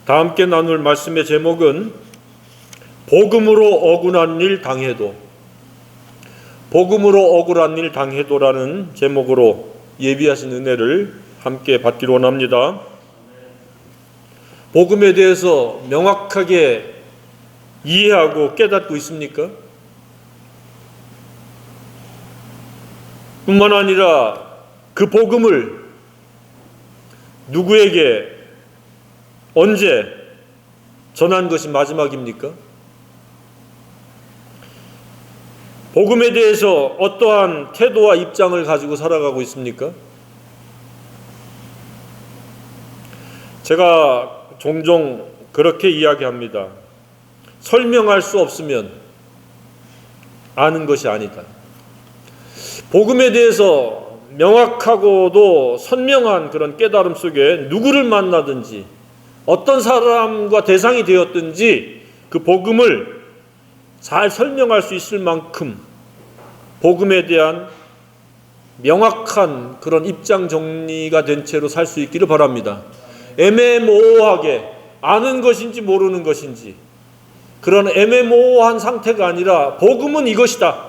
다 함께 나눌 말씀의 제목은 복음으로 억울한 일 당해도, 복음으로 억울한 일 당해도라는 제목으로 예비하신 은혜를 함께 받기로 원합니다. 복음에 대해서 명확하게 이해하고 깨닫고 있습니까? 뿐만 아니라 그 복음을 누구에게 언제 전한 것이 마지막입니까? 복음에 대해서 어떠한 태도와 입장을 가지고 살아가고 있습니까? 제가 종종 그렇게 이야기합니다. 설명할 수 없으면 아는 것이 아니다. 복음에 대해서 명확하고도 선명한 그런 깨달음 속에 누구를 만나든지 어떤 사람과 대상이 되었든지 그 복음을 잘 설명할 수 있을 만큼 복음에 대한 명확한 그런 입장 정리가 된 채로 살 수 있기를 바랍니다. 애매모호하게 아는 것인지 모르는 것인지 그런 애매모호한 상태가 아니라 복음은 이것이다.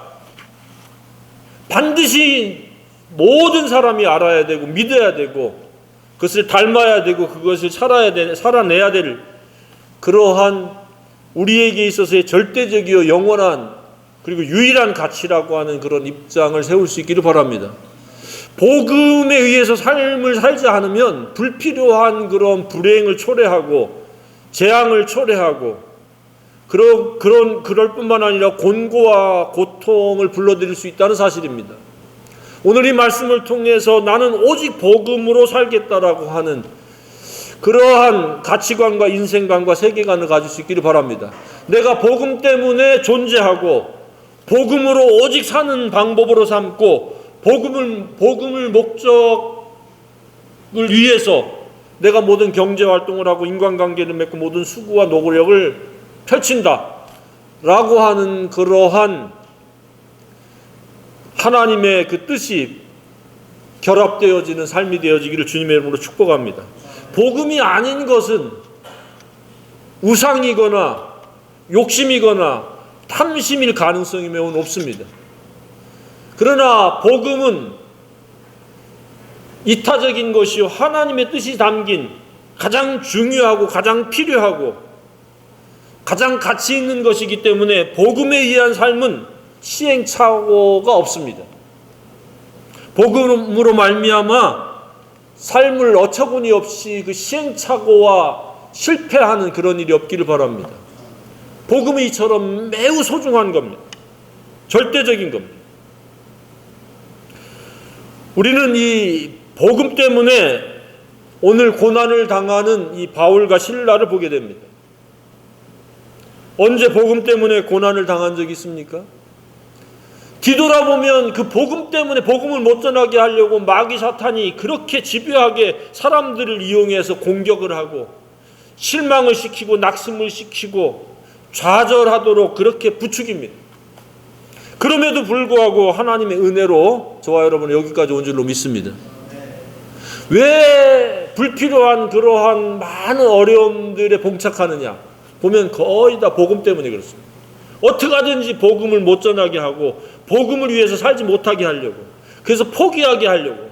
반드시 모든 사람이 알아야 되고 믿어야 되고 그것을 닮아야 되고 그것을 살아내야 될 그러한 우리에게 있어서의 절대적이요 영원한 그리고 유일한 가치라고 하는 그런 입장을 세울 수 있기를 바랍니다. 복음에 의해서 삶을 살지 않으면 불필요한 그런 불행을 초래하고 재앙을 초래하고 그럴 뿐만 아니라 곤고와 고통을 불러들일 수 있다는 사실입니다. 오늘 이 말씀을 통해서 나는 오직 복음으로 살겠다라고 하는 그러한 가치관과 인생관과 세계관을 가질 수 있기를 바랍니다. 내가 복음 때문에 존재하고 복음으로 오직 사는 방법으로 삼고 복음을 목적을 위해서 내가 모든 경제활동을 하고 인간관계를 맺고 모든 수고와 노력을 펼친다 라고 하는 그러한 하나님의 그 뜻이 결합되어지는 삶이 되어지기를 주님의 이름으로 축복합니다. 복음이 아닌 것은 우상이거나 욕심이거나 탐심일 가능성이 매우 높습니다. 그러나 복음은 이타적인 것이요 하나님의 뜻이 담긴 가장 중요하고 가장 필요하고 가장 가치 있는 것이기 때문에 복음에 의한 삶은 시행착오가 없습니다. 복음으로 말미암아 삶을 어처구니 없이 그 시행착오와 실패하는 그런 일이 없기를 바랍니다. 복음이 이처럼 매우 소중한 겁니다. 절대적인 겁니다. 우리는 이 복음 때문에 오늘 고난을 당하는 이 바울과 실라를 보게 됩니다. 언제 복음 때문에 고난을 당한 적이 있습니까? 뒤돌아보면 그 복음 때문에 복음을 못 전하게 하려고 마귀 사탄이 그렇게 집요하게 사람들을 이용해서 공격을 하고 실망을 시키고 낙심을 시키고 좌절하도록 그렇게 부추깁니다. 그럼에도 불구하고 하나님의 은혜로 저와 여러분은 여기까지 온 줄로 믿습니다. 왜 불필요한 그러한 많은 어려움들에 봉착하느냐 보면 거의 다 복음 때문에 그렇습니다. 어떻게 하든지 복음을 못 전하게 하고 복음을 위해서 살지 못하게 하려고 그래서 포기하게 하려고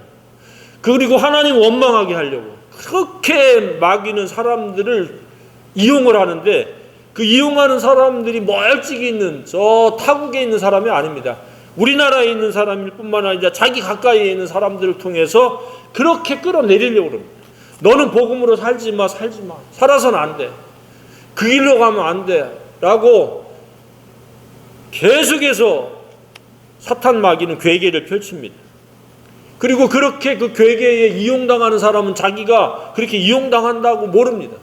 그리고 하나님 원망하게 하려고 그렇게 마귀는 사람들을 이용을 하는데 그 이용하는 사람들이 멀찍이 있는 저 타국에 있는 사람이 아닙니다. 우리나라에 있는 사람일 뿐만 아니라 자기 가까이에 있는 사람들을 통해서 그렇게 끌어내리려고 합니다. 너는 복음으로 살지 마. 살아서는 안 돼. 그 길로 가면 안 돼. 라고 계속해서 사탄 마귀는 괴계를 펼칩니다. 그리고 그렇게 그 괴계에 이용당하는 사람은 자기가 그렇게 이용당한다고 모릅니다.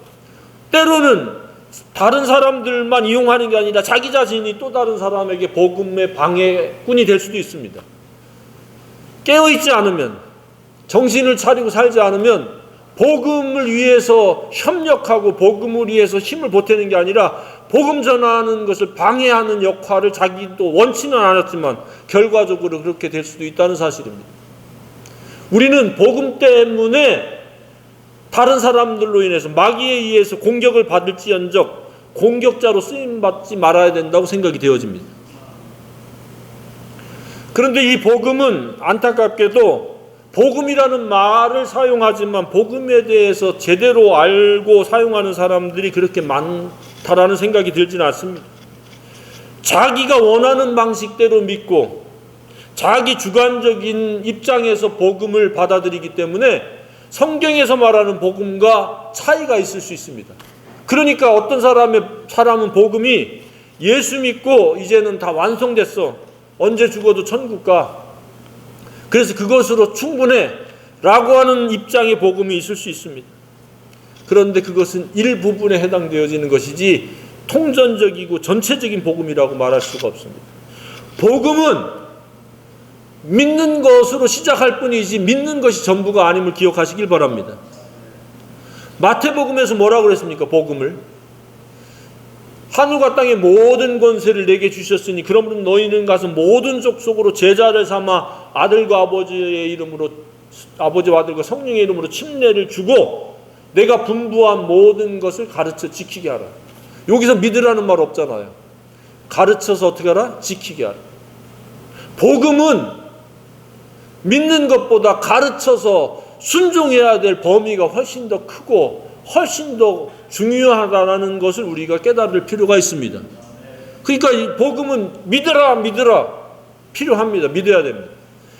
때로는 다른 사람들만 이용하는 게 아니라 자기 자신이 또 다른 사람에게 복음의 방해꾼이 될 수도 있습니다. 깨어있지 않으면 정신을 차리고 살지 않으면 복음을 위해서 협력하고 복음을 위해서 힘을 보태는 게 아니라 복음 전하는 것을 방해하는 역할을 자기도 원치는 않았지만 결과적으로 그렇게 될 수도 있다는 사실입니다. 우리는 복음 때문에 다른 사람들로 인해서 마귀에 의해서 공격을 받을지언정 공격자로 쓰임받지 말아야 된다고 생각이 되어집니다. 그런데 이 복음은 안타깝게도 복음이라는 말을 사용하지만 복음에 대해서 제대로 알고 사용하는 사람들이 그렇게 많다라는 생각이 들지는 않습니다. 자기가 원하는 방식대로 믿고 자기 주관적인 입장에서 복음을 받아들이기 때문에 성경에서 말하는 복음과 차이가 있을 수 있습니다. 그러니까 어떤 사람은 복음이 예수 믿고 이제는 다 완성됐어. 언제 죽어도 천국 가. 그래서 그것으로 충분해. 라고 하는 입장의 복음이 있을 수 있습니다. 그런데 그것은 일부분에 해당되어지는 것이지 통전적이고 전체적인 복음이라고 말할 수가 없습니다. 복음은 믿는 것으로 시작할 뿐이지 믿는 것이 전부가 아님을 기억하시길 바랍니다. 마태복음에서 뭐라고 그랬습니까? 복음을 하늘과 땅의 모든 권세를 내게 주셨으니 그러므로 너희는 가서 모든 족속으로 제자를 삼아 아들과 아버지의 이름으로 아버지와 아들과 성령의 이름으로 침례를 주고 내가 분부한 모든 것을 가르쳐 지키게 하라. 여기서 믿으라는 말 없잖아요. 가르쳐서 어떻게 하라? 지키게 하라. 복음은 믿는 것보다 가르쳐서 순종해야 될 범위가 훨씬 더 크고 훨씬 더 중요하다는 것을 우리가 깨달을 필요가 있습니다. 그러니까 이 복음은 믿으라 필요합니다. 믿어야 됩니다.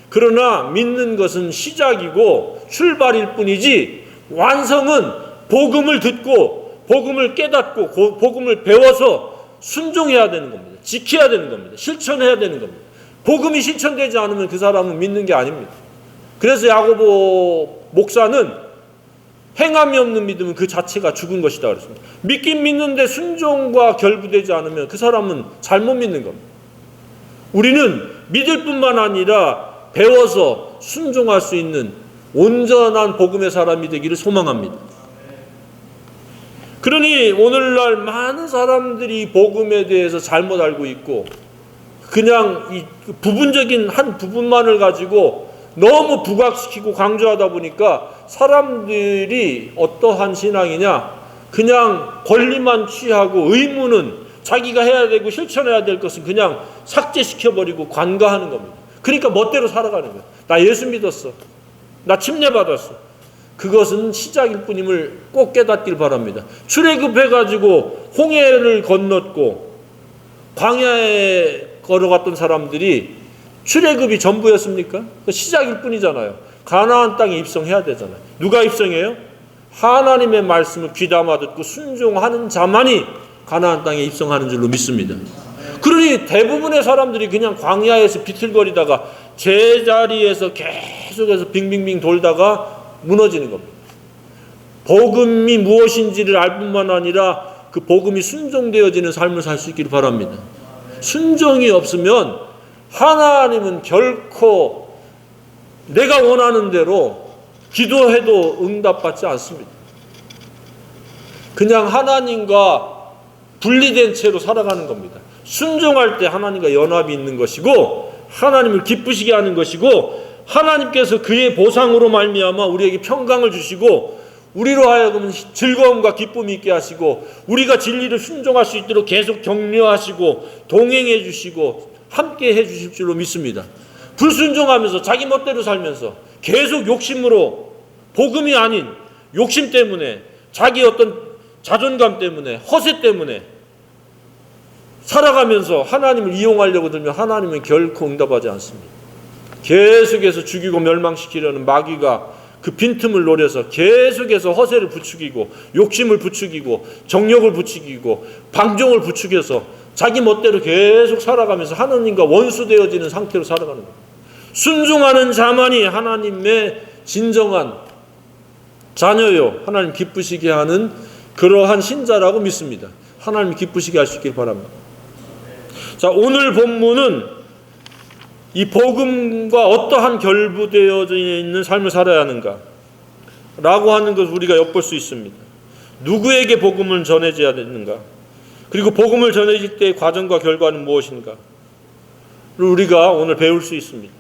그러나 믿는 것은 시작이고 출발일 뿐이지 완성은 복음을 듣고 복음을 깨닫고 복음을 배워서 순종해야 되는 겁니다. 지켜야 되는 겁니다. 실천해야 되는 겁니다. 복음이 실천되지 않으면 그 사람은 믿는 게 아닙니다. 그래서 야고보 목사는 행함이 없는 믿음은 그 자체가 죽은 것이다 그랬습니다. 믿긴 믿는데 순종과 결부되지 않으면 그 사람은 잘못 믿는 겁니다. 우리는 믿을 뿐만 아니라 배워서 순종할 수 있는 온전한 복음의 사람이 되기를 소망합니다. 그러니 오늘날 많은 사람들이 복음에 대해서 잘못 알고 있고 그냥 이 부분적인 한 부분만을 가지고 너무 부각시키고 강조하다 보니까 사람들이 어떠한 신앙이냐, 그냥 권리만 취하고 의무는 자기가 해야 되고 실천해야 될 것은 그냥 삭제시켜버리고 관가하는 겁니다. 그러니까 멋대로 살아가는 거예요. 나 예수 믿었어. 나 침례받았어. 그것은 시작일 뿐임을 꼭 깨닫길 바랍니다. 출애굽해가지고 홍해를 건넜고 광야에 걸어갔던 사람들이 출애굽이 전부였습니까? 시작일 뿐이잖아요. 가나안 땅에 입성해야 되잖아요. 누가 입성해요? 하나님의 말씀을 귀담아 듣고 순종하는 자만이 가나안 땅에 입성하는 줄로 믿습니다. 그러니 대부분의 사람들이 그냥 광야에서 비틀거리다가 제자리에서 계속해서 빙빙빙 돌다가 무너지는 겁니다. 복음이 무엇인지를 알 뿐만 아니라 그 복음이 순종되어지는 삶을 살 수 있기를 바랍니다. 순종이 없으면 하나님은 결코 내가 원하는 대로 기도해도 응답받지 않습니다. 그냥 하나님과 분리된 채로 살아가는 겁니다. 순종할 때 하나님과 연합이 있는 것이고 하나님을 기쁘시게 하는 것이고 하나님께서 그의 보상으로 말미암아 우리에게 평강을 주시고 우리로 하여금 즐거움과 기쁨이 있게 하시고 우리가 진리를 순종할 수 있도록 계속 격려하시고 동행해 주시고 함께 해 주실 줄로 믿습니다. 불순종하면서 자기 멋대로 살면서 계속 욕심으로 복음이 아닌 욕심 때문에 자기 어떤 자존감 때문에 허세 때문에 살아가면서 하나님을 이용하려고 들면 하나님은 결코 응답하지 않습니다. 계속해서 죽이고 멸망시키려는 마귀가 그 빈틈을 노려서 계속해서 허세를 부추기고 욕심을 부추기고 정욕을 부추기고 방종을 부추겨서 자기 멋대로 계속 살아가면서 하나님과 원수되어지는 상태로 살아가는 겁니다. 순종하는 자만이 하나님의 진정한 자녀요 하나님 기쁘시게 하는 그러한 신자라고 믿습니다. 하나님 기쁘시게 할 수 있길 바랍니다. 자, 오늘 본문은 이 복음과 어떠한 결부되어 있는 삶을 살아야 하는가 라고 하는 것을 우리가 엿볼 수 있습니다. 누구에게 복음을 전해져야 되는가, 그리고 복음을 전해질 때의 과정과 결과는 무엇인가 우리가 오늘 배울 수 있습니다.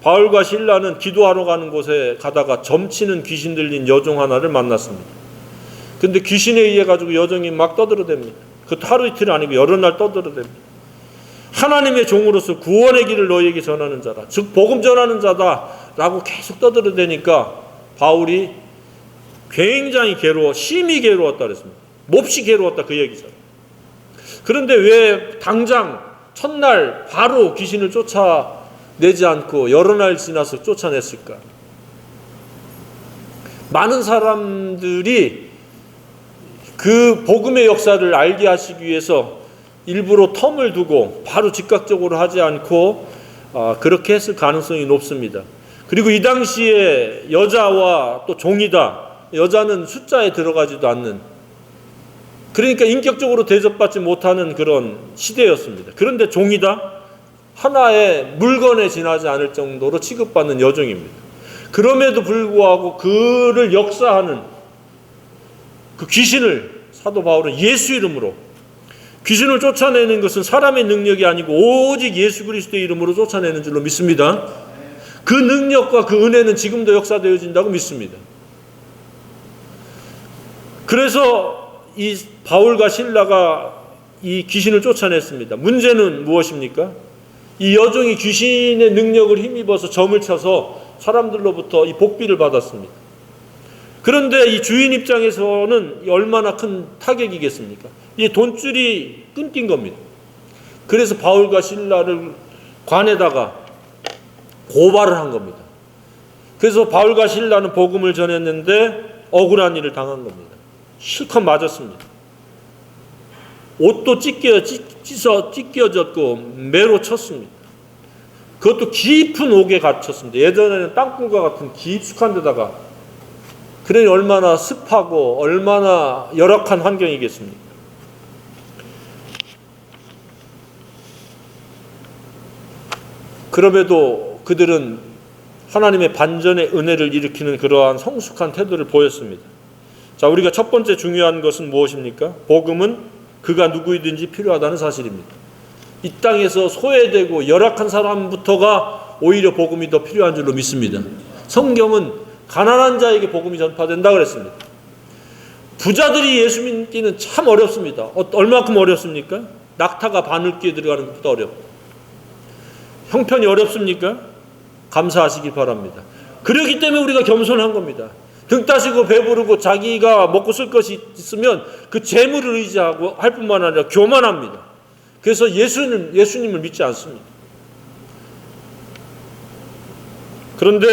바울과 실라는 기도하러 가는 곳에 가다가 점치는 귀신 들린 여종 하나를 만났습니다. 근데 귀신에 의해 가지고 여종이 막 떠들어댑니다. 그 하루 이틀 아니고 여러 날 떠들어댑니다. 하나님의 종으로서 구원의 길을 너희에게 전하는 자라, 즉 복음 전하는 자다라고 계속 떠들어대니까 바울이 굉장히 괴로워, 심히 괴로웠다 그랬습니다. 몹시 괴로웠다 그 얘기죠. 그런데 왜 당장 첫날 바로 귀신을 쫓아내지 않고 여러 날 지나서 쫓아냈을까? 많은 사람들이 그 복음의 역사를 알게 하시기 위해서 일부러 텀을 두고 바로 즉각적으로 하지 않고 그렇게 했을 가능성이 높습니다. 그리고 이 당시에 여자와 또 종이다, 여자는 숫자에 들어가지도 않는, 그러니까 인격적으로 대접받지 못하는 그런 시대였습니다. 그런데 종이다, 하나의 물건에 지나지 않을 정도로 취급받는 여종입니다. 그럼에도 불구하고 그를 역사하는 그 귀신을 사도 바울은 예수 이름으로, 귀신을 쫓아내는 것은 사람의 능력이 아니고 오직 예수 그리스도의 이름으로 쫓아내는 줄로 믿습니다. 그 능력과 그 은혜는 지금도 역사되어진다고 믿습니다. 그래서 이 바울과 실라가 이 귀신을 쫓아냈습니다. 문제는 무엇입니까? 이 여종이 귀신의 능력을 힘입어서 점을 쳐서 사람들로부터 이 복비를 받았습니다. 그런데 이 주인 입장에서는 얼마나 큰 타격이겠습니까? 이 돈줄이 끊긴 겁니다. 그래서 바울과 실라를 관에다가 고발을 한 겁니다. 그래서 바울과 실라는 복음을 전했는데 억울한 일을 당한 겁니다. 실컷 맞았습니다. 옷도 찢겨졌고 매로 쳤습니다. 그것도 깊은 옥에 갇혔습니다. 예전에는 땅굴과 같은 깊숙한 데다가. 그러니 얼마나 습하고 얼마나 열악한 환경이겠습니까? 그럼에도 그들은 하나님의 반전의 은혜를 일으키는 그러한 성숙한 태도를 보였습니다. 자, 우리가 첫 번째 중요한 것은 무엇입니까? 복음은 그가 누구이든지 필요하다는 사실입니다. 이 땅에서 소외되고 열악한 사람부터가 오히려 복음이 더 필요한 줄로 믿습니다. 성경은 가난한 자에게 복음이 전파된다 그랬습니다. 부자들이 예수 믿기는 참 어렵습니다. 얼마큼 어렵습니까? 낙타가 바늘귀에 들어가는 것보다 어렵고. 형편이 어렵습니까? 감사하시기 바랍니다. 그렇기 때문에 우리가 겸손한 겁니다. 등 따시고 배부르고 자기가 먹고 쓸 것이 있으면 그 재물을 의지하고 할 뿐만 아니라 교만합니다. 그래서 예수님을 믿지 않습니다. 그런데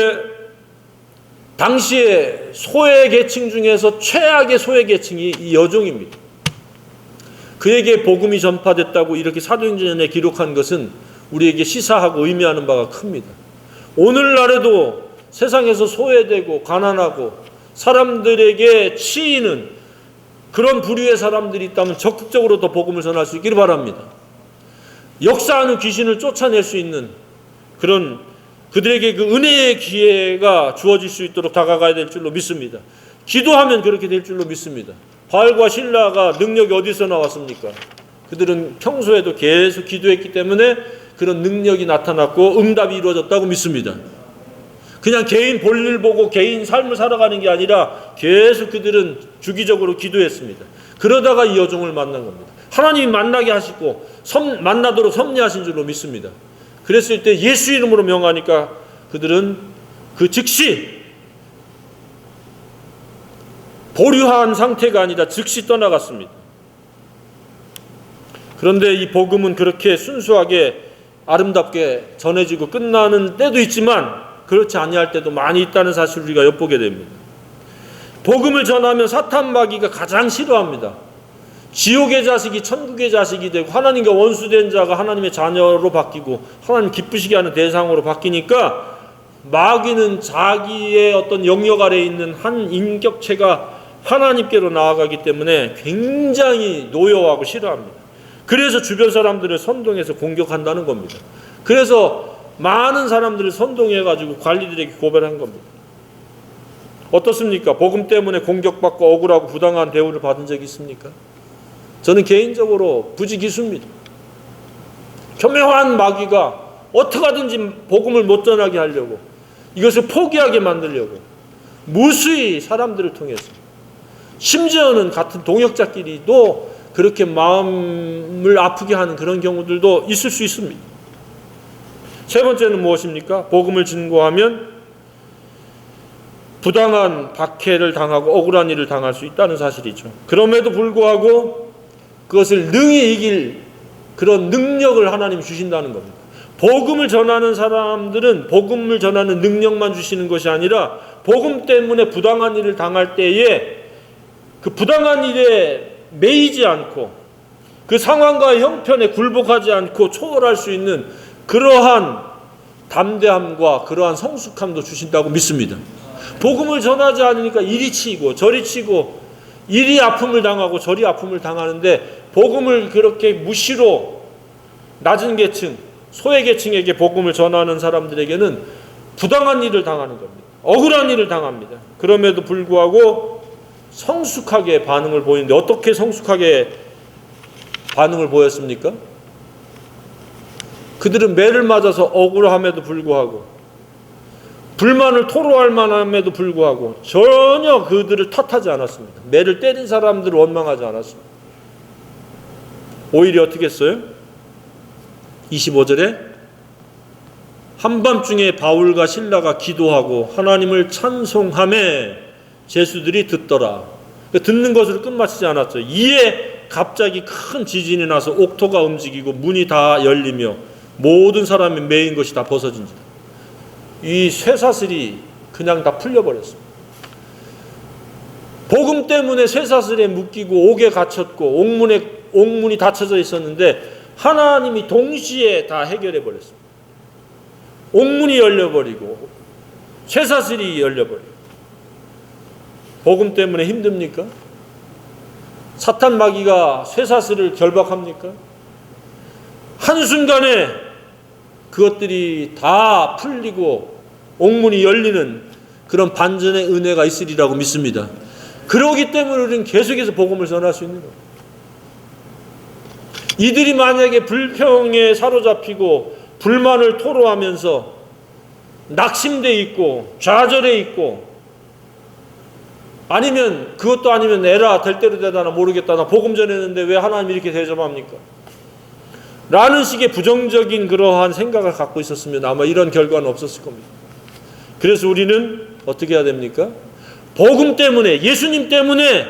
당시에 소외 계층 중에서 최악의 소외 계층이 이 여종입니다. 그에게 복음이 전파됐다고 이렇게 사도행전에 기록한 것은 우리에게 시사하고 의미하는 바가 큽니다. 오늘날에도 세상에서 소외되고 가난하고 사람들에게 치이는 그런 부류의 사람들이 있다면 적극적으로 더 복음을 전할 수 있기를 바랍니다. 역사하는 귀신을 쫓아낼 수 있는 그런 그들에게 그 은혜의 기회가 주어질 수 있도록 다가가야 될 줄로 믿습니다. 기도하면 그렇게 될 줄로 믿습니다. 바울과 실라가 능력이 어디서 나왔습니까? 그들은 평소에도 계속 기도했기 때문에 그런 능력이 나타났고 응답이 이루어졌다고 믿습니다. 그냥 개인 볼일 보고 개인 삶을 살아가는 게 아니라 계속 그들은 주기적으로 기도했습니다. 그러다가 이 여종을 만난 겁니다. 하나님이 만나게 하시고 만나도록 섭리하신 줄로 믿습니다. 그랬을 때 예수 이름으로 명하니까 그들은 그 즉시 보류한 상태가 아니라 즉시 떠나갔습니다. 그런데 이 복음은 그렇게 순수하게 아름답게 전해지고 끝나는 때도 있지만 그렇지 아니할 때도 많이 있다는 사실을 우리가 엿보게 됩니다. 복음을 전하면 사탄 마귀가 가장 싫어합니다. 지옥의 자식이 천국의 자식이 되고 하나님과 원수된 자가 하나님의 자녀로 바뀌고 하나님 기쁘시게 하는 대상으로 바뀌니까 마귀는 자기의 어떤 영역 아래에 있는 한 인격체가 하나님께로 나아가기 때문에 굉장히 노여워하고 싫어합니다. 그래서 주변 사람들을 선동해서 공격한다는 겁니다. 그래서 많은 사람들을 선동해가지고 관리들에게 고발한 겁니다. 어떻습니까? 복음 때문에 공격받고 억울하고 부당한 대우를 받은 적이 있습니까? 저는 개인적으로 부지기수입니다. 교묘한 마귀가 어떻게 하든지 복음을 못 전하게 하려고, 이것을 포기하게 만들려고 무수히 사람들을 통해서, 심지어는 같은 동역자끼리도 그렇게 마음을 아프게 하는 그런 경우들도 있을 수 있습니다. 세 번째는 무엇입니까? 복음을 증거하면 부당한 박해를 당하고 억울한 일을 당할 수 있다는 사실이죠. 그럼에도 불구하고 그것을 능히 이길 그런 능력을 하나님이 주신다는 겁니다. 복음을 전하는 사람들은 복음을 전하는 능력만 주시는 것이 아니라 복음 때문에 부당한 일을 당할 때에 그 부당한 일에 매이지 않고 그 상황과 형편에 굴복하지 않고 초월할 수 있는 그러한 담대함과 그러한 성숙함도 주신다고 믿습니다. 복음을 전하지 않으니까 이리 치고 저리 치고, 이리 아픔을 당하고 저리 아픔을 당하는데, 복음을 그렇게 무시로 낮은 계층, 소외 계층에게 복음을 전하는 사람들에게는 부당한 일을 당하는 겁니다. 억울한 일을 당합니다. 그럼에도 불구하고 성숙하게 반응을 보이는데, 어떻게 성숙하게 반응을 보였습니까? 그들은 매를 맞아서 억울함에도 불구하고, 불만을 토로할 만함에도 불구하고 전혀 그들을 탓하지 않았습니다. 매를 때린 사람들을 원망하지 않았습니다. 오히려 어떻게 했어요? 25절에 한밤중에 바울과 실라가 기도하고 하나님을 찬송하매 제수들이 듣더라. 듣는 것으로 끝마치지 않았어요. 이에 갑자기 큰 지진이 나서 옥토가 움직이고 문이 다 열리며 모든 사람이 매인 것이 다 벗어진지라. 이 쇠사슬이 그냥 다 풀려버렸습니다. 복음 때문에 쇠사슬에 묶이고 옥에 갇혔고 옥문이 닫혀져 있었는데 하나님이 동시에 다 해결해 버렸습니다. 옥문이 열려버리고 쇠사슬이 열려버리고. 복음 때문에 힘듭니까? 사탄 마귀가 쇠사슬을 결박합니까? 한순간에 그것들이 다 풀리고 옥문이 열리는 그런 반전의 은혜가 있으리라고 믿습니다. 그러기 때문에 우리는 계속해서 복음을 전할 수 있는 겁니다. 이들이 만약에 불평에 사로잡히고 불만을 토로하면서 낙심돼 있고 좌절해 있고, 아니면 그것도 아니면 에라 될 대로 되다나 모르겠다, 나 복음 전했는데 왜 하나님이 이렇게 대접합니까? 라는 식의 부정적인 그러한 생각을 갖고 있었으면 아마 이런 결과는 없었을 겁니다. 그래서 우리는 어떻게 해야 됩니까? 복음 때문에, 예수님 때문에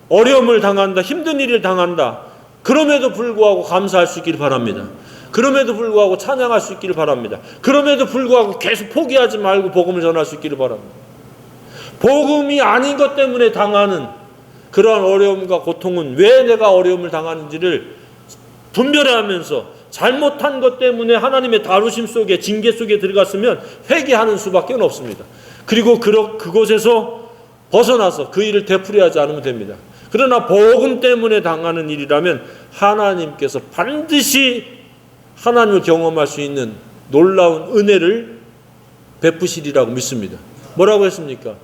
어려움을 당한다, 힘든 일을 당한다. 그럼에도 불구하고 감사할 수 있기를 바랍니다. 그럼에도 불구하고 찬양할 수 있기를 바랍니다. 그럼에도 불구하고 계속 포기하지 말고 복음을 전할 수 있기를 바랍니다. 복음이 아닌 것 때문에 당하는 그러한 어려움과 고통은 왜 내가 어려움을 당하는지를 분별하면서 잘못한 것 때문에 하나님의 다루심 속에, 징계 속에 들어갔으면 회개하는 수밖에 없습니다. 그리고 그곳에서 벗어나서 그 일을 되풀이하지 않으면 됩니다. 그러나 복음 때문에 당하는 일이라면 하나님께서 반드시 하나님을 경험할 수 있는 놀라운 은혜를 베푸시리라고 믿습니다. 뭐라고 했습니까?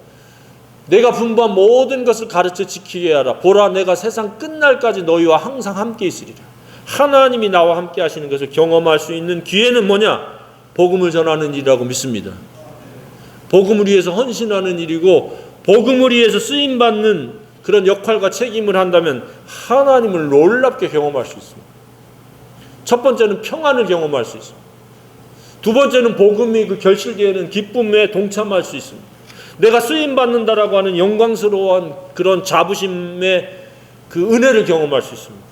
내가 분부한 모든 것을 가르쳐 지키게 하라. 보라, 내가 세상 끝날까지 너희와 항상 함께 있으리라. 하나님이 나와 함께 하시는 것을 경험할 수 있는 기회는 뭐냐? 복음을 전하는 일이라고 믿습니다. 복음을 위해서 헌신하는 일이고, 복음을 위해서 쓰임받는 그런 역할과 책임을 한다면 하나님을 놀랍게 경험할 수 있습니다. 첫 번째는 평안을 경험할 수 있습니다. 두 번째는 복음이 그 결실되는 기쁨에 동참할 수 있습니다. 내가 쓰임받는다라고 하는 영광스러운 그런 자부심의 그 은혜를 경험할 수 있습니다.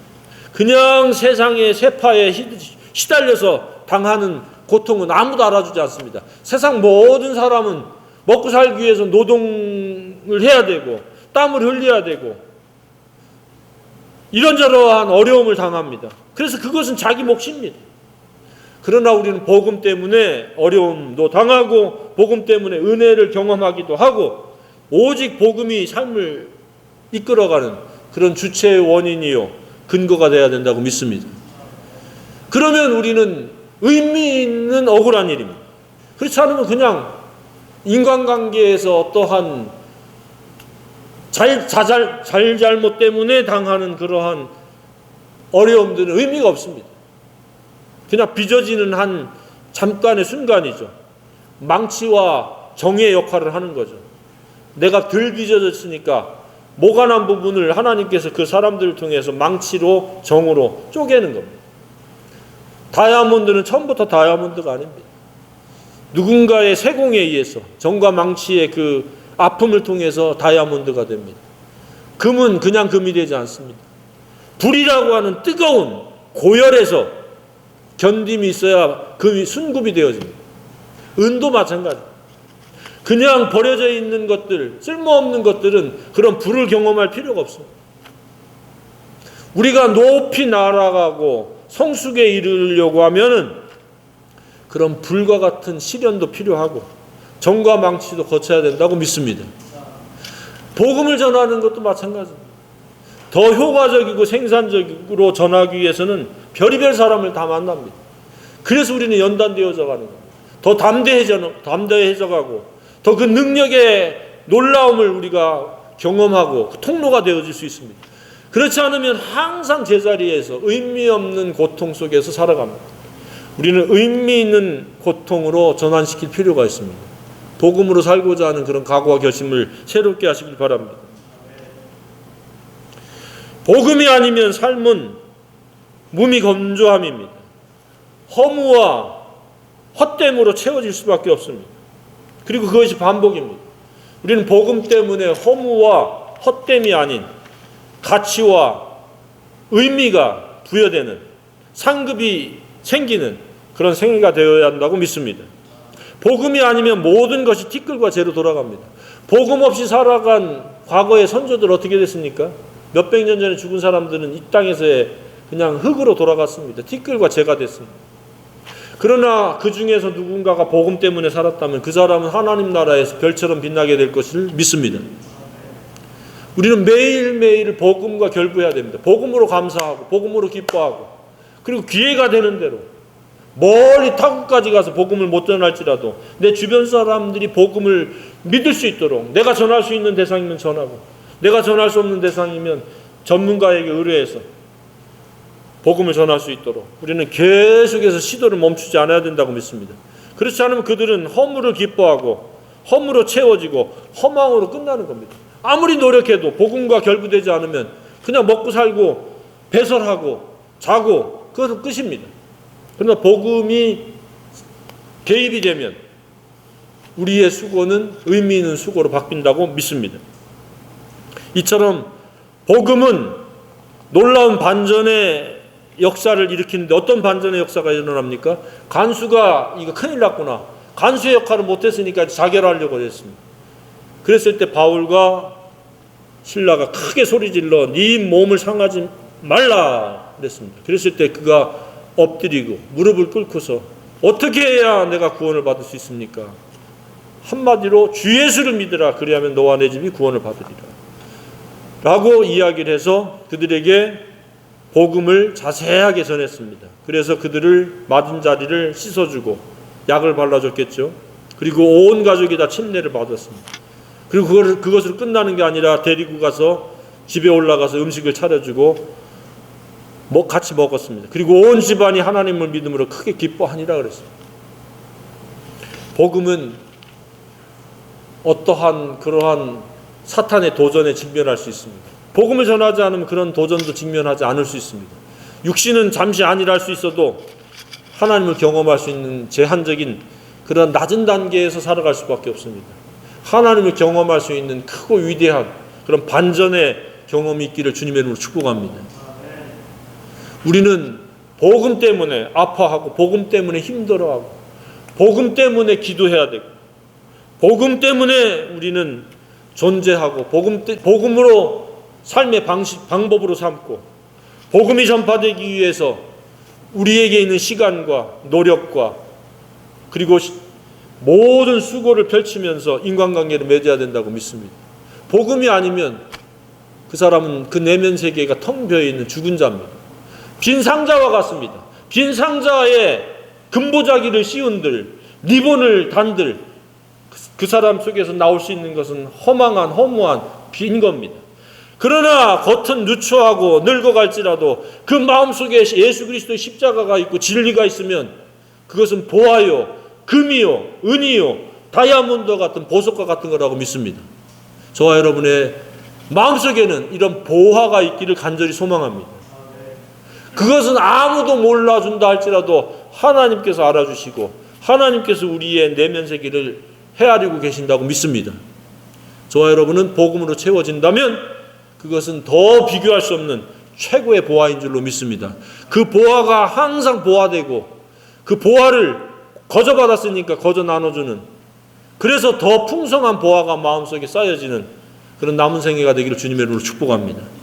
그냥 세상의 세파에 시달려서 당하는 고통은 아무도 알아주지 않습니다. 세상 모든 사람은 먹고 살기 위해서 노동을 해야 되고 땀을 흘려야 되고 이런저러한 어려움을 당합니다. 그래서 그것은 자기 몫입니다. 그러나 우리는 복음 때문에 어려움도 당하고 복음 때문에 은혜를 경험하기도 하고, 오직 복음이 삶을 이끌어가는 그런 주체의 원인이요 근거가 되어야 된다고 믿습니다. 그러면 우리는 의미 있는 억울한 일입니다. 그렇지 않으면 그냥 인간관계에서 어떠한 잘잘못 때문에 당하는 그러한 어려움들은 의미가 없습니다. 그냥 빚어지는 한 잠깐의 순간이죠. 망치와 정의 역할을 하는 거죠. 내가 덜 빚어졌으니까 모가 난 부분을 하나님께서 그 사람들을 통해서 망치로 정으로 쪼개는 겁니다. 다이아몬드는 처음부터 다이아몬드가 아닙니다. 누군가의 세공에 의해서 정과 망치의 그 아픔을 통해서 다이아몬드가 됩니다. 금은 그냥 금이 되지 않습니다. 불이라고 하는 뜨거운 고열에서 견딤이 있어야 금이 순금이 되어집니다. 은도 마찬가지입니다. 그냥 버려져 있는 것들, 쓸모없는 것들은 그런 불을 경험할 필요가 없습니다. 우리가 높이 날아가고 성숙에 이르려고 하면은 그런 불과 같은 시련도 필요하고 정과 망치도 거쳐야 된다고 믿습니다. 복음을 전하는 것도 마찬가지입니다. 더 효과적이고 생산적으로 전하기 위해서는 별의별 사람을 다 만납니다. 그래서 우리는 연단되어져 가는 겁니다. 더 담대해져 가고 더 그 능력의 놀라움을 우리가 경험하고 그 통로가 되어질 수 있습니다. 그렇지 않으면 항상 제자리에서 의미 없는 고통 속에서 살아갑니다. 우리는 의미 있는 고통으로 전환시킬 필요가 있습니다. 복음으로 살고자 하는 그런 각오와 결심을 새롭게 하시길 바랍니다. 복음이 아니면 삶은 무미건조함입니다. 허무와 헛됨으로 채워질 수밖에 없습니다. 그리고 그것이 반복입니다. 우리는 복음 때문에 허무와 헛됨이 아닌 가치와 의미가 부여되는 상급이 생기는 그런 생애가 되어야 한다고 믿습니다. 복음이 아니면 모든 것이 티끌과 재로 돌아갑니다. 복음 없이 살아간 과거의 선조들 어떻게 됐습니까? 몇백 년 전에 죽은 사람들은 이 땅에서의 그냥 흙으로 돌아갔습니다. 티끌과 재가 됐습니다. 그러나 그 중에서 누군가가 복음 때문에 살았다면 그 사람은 하나님 나라에서 별처럼 빛나게 될 것을 믿습니다. 우리는 매일매일 복음과 결부해야 됩니다. 복음으로 감사하고 복음으로 기뻐하고 그리고 기회가 되는 대로 멀리 타국까지 가서 복음을 못 전할지라도 내 주변 사람들이 복음을 믿을 수 있도록 내가 전할 수 있는 대상이면 전하고 내가 전할 수 없는 대상이면 전문가에게 의뢰해서 복음을 전할 수 있도록 우리는 계속해서 시도를 멈추지 않아야 된다고 믿습니다. 그렇지 않으면 그들은 허물을 기뻐하고 허물로 채워지고 허망으로 끝나는 겁니다. 아무리 노력해도 복음과 결부되지 않으면 그냥 먹고 살고 배설하고 자고 그것은 끝입니다. 그러나 복음이 개입이 되면 우리의 수고는 의미 있는 수고로 바뀐다고 믿습니다. 이처럼 복음은 놀라운 반전의 역사를 일으키는데 어떤 반전의 역사가 일어납니까? 간수가 이거 큰일 났구나. 간수의 역할을 못했으니까 자결하려고 했습니다. 그랬을 때 바울과 실라가 크게 소리질러 네 몸을 상하지 말라 그랬습니다. 그랬을 때 그가 엎드리고 무릎을 꿇고서 어떻게 해야 내가 구원을 받을 수 있습니까? 한마디로 주 예수를 믿으라 그리하면 너와 내 집이 구원을 받으리라 라고 이야기를 해서 그들에게 복음을 자세하게 전했습니다. 그래서 그들을 맞은 자리를 씻어주고 약을 발라줬겠죠. 그리고 온 가족이 다 침례를 받았습니다. 그리고 그것으로 끝나는 게 아니라 데리고 가서 집에 올라가서 음식을 차려주고 같이 먹었습니다. 그리고 온 집안이 하나님을 믿음으로 크게 기뻐하니라 그랬습니다. 복음은 어떠한 그러한 사탄의 도전에 직면할 수 있습니다. 복음을 전하지 않으면 그런 도전도 직면하지 않을 수 있습니다. 육신은 잠시 안일할 수 있어도 하나님을 경험할 수 있는 제한적인 그런 낮은 단계에서 살아갈 수밖에 없습니다. 하나님을 경험할 수 있는 크고 위대한 그런 반전의 경험이 있기를 주님의 이름으로 축복합니다. 우리는 복음 때문에 아파하고 복음 때문에 힘들어하고 복음 때문에 기도해야 되고 복음 때문에 우리는 존재하고 복음으로 삶의 방법으로 삼고 복음이 전파되기 위해서 우리에게 있는 시간과 노력과 그리고 모든 수고를 펼치면서 인간관계를 맺어야 된다고 믿습니다. 복음이 아니면 그 사람은 그 내면 세계가 텅 비어있는 죽은 자입니다. 빈 상자와 같습니다. 빈 상자에 금보자기를 씌운들 리본을 단들 그 사람 속에서 나올 수 있는 것은 허망한 허무한 빈 겁니다. 그러나 겉은 누추하고 늙어갈지라도 그 마음속에 예수 그리스도의 십자가가 있고 진리가 있으면 그것은 보화요, 금이요, 은이요, 다이아몬드 같은 보석과 같은 거라고 믿습니다. 저와 여러분의 마음속에는 이런 보화가 있기를 간절히 소망합니다. 그것은 아무도 몰라준다 할지라도 하나님께서 알아주시고 하나님께서 우리의 내면 세계를 헤아리고 계신다고 믿습니다. 저와 여러분은 복음으로 채워진다면 그것은 더 비교할 수 없는 최고의 보화인 줄로 믿습니다. 그 보화가 항상 보화되고 그 보화를 거저 받았으니까 거저 나눠주는, 그래서 더 풍성한 보화가 마음속에 쌓여지는 그런 남은 생애가 되기를 주님의 이름으로 축복합니다.